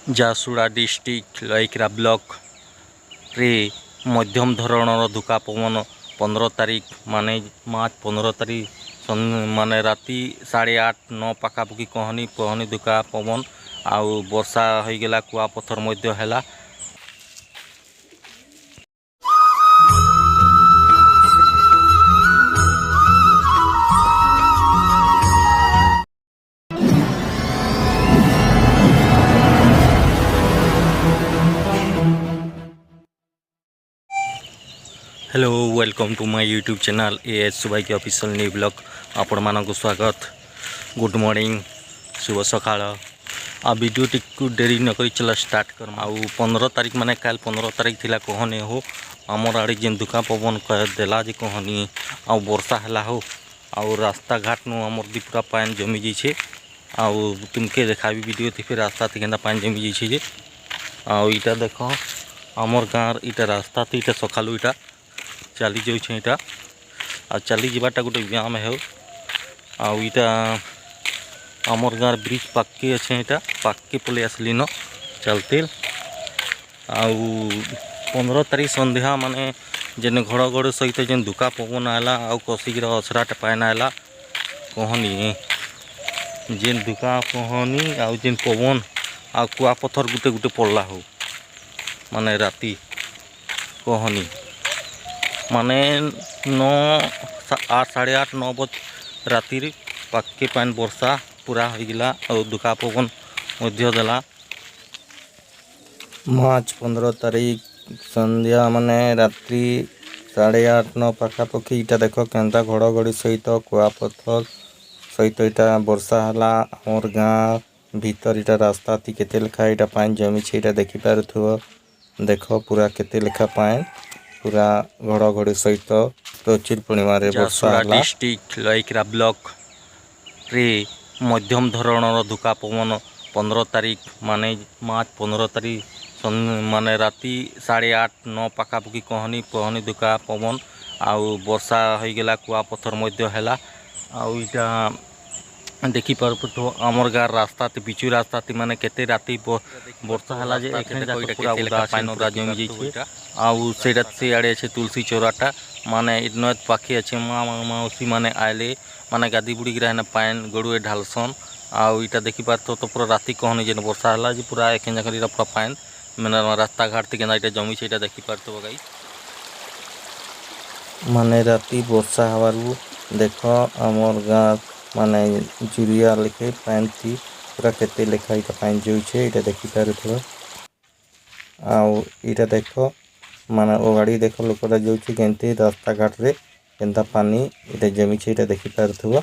Jharsuguda district लईकरा block रे मध्यम धरणर धुका पवन 15 तारीख माने मार्च 15 तारीख माने राति 8:30-9 पाखापाखि कहनी धुका पवन आउ वर्षा हो गला कुआपथर मध्य है। Hello welcome to my YouTube channel एएच सुबाई ऑफिशियल न्यू ब्लॉग आपण मानक स्वागत। गुड मॉर्निंग शुभ सकाळ। आ वीडियो टिक डेरी न करी चला स्टार्ट कर। आ 15 तारीख माने काल 15 तारीख थिला कहने हो आमर आड़े जेन दुका पवन कह देला जे कहनी आ वर्षा हला हो आ रास्ता घाट नु आमर दी पूरा पानी जमी जाइछे। आ तुमके देखाबी वीडियो थी फिर रास्ता थी केना पानी जमी जाइछे जे। आ इटा देखो आमर गाँव इटा रास्ता थी इटा सकालू इटा चली जाऊँ इटा आ चली जावाटा गोटे व्यायाम है। आईटा आमर गाँव ब्रिज पाके अच्छे इटा पाके पलि आसली न चलते। आउ 15 तारीख संध्या माने जेन घड़घड़ सहित जेन दुका पवन आला आउ कसिक असराट पान आला कहनी जेन दुका कहनी आउ जेन पवन आ कुआपथर गुटे गुटे पड़ला हो माने राति कहनी माने 8 साढ़े 8-9 बज राति पाके पान वर्षा पूरा हो गला और दुका पवन मध्य देला। मार्च 15 तारीख संध्या माने रात्रि 8:30-9 पाखापाखि इटा देख केन्ता घड़घड़ी सहित कुआपथर सहित इटा वर्षा हला आमर गाँव भीतर इटा रास्ता थी केते लेखा इटा पानी जमी छे इटा देखि पारुथुव। देख पूरा केते लेखा पानी पूरा घड़घड़ी सहित प्रचुर परिमाण वर्षा डिस्ट्रिक्ट लईकरा ब्लॉक रे मध्यम धरणर धुका पवन 15 तारीख माने मार्च 15 तारीख माने राति 8:30-9 पाखापाखि कहनी धुका पवन आउ वर्षा हो गला कुआपथर मध्य है। आईटा देखी पार तो आमर गाँव रास्ता पिचु रास्ता माने केते राति वर्षा हला जे एखन जाके पूरा उदा पानी उदा जमी जाइछे। आउ सेटा से आड़े अच्छे तुलसी चौराटा माने इनत पाखे अच्छे मौसी माने आयले माने गादी बुड़ी गिरा पान गड़ुए ढालसन। आउ इटा देखी पार तो पूरा राति कहनी जेन वर्षा हला जे पूरा एखन जाके पूरा पान माने रास्ता घाट थी केना इटा जमी छे देखी पार तो गाइस माने राति वर्षा हवारू देख आमर गाँव माने जुरिया लेखे पान थी पूरा केते लेखा इटा पान जाउछे इटा देखि पारुथुव। आउ इटा देख माने ओ गाड़ी देख लोकटा जाउछे केनते रास्ता घाट रे केनता पानी इटा जमी छे इटा देखि पारुथुव।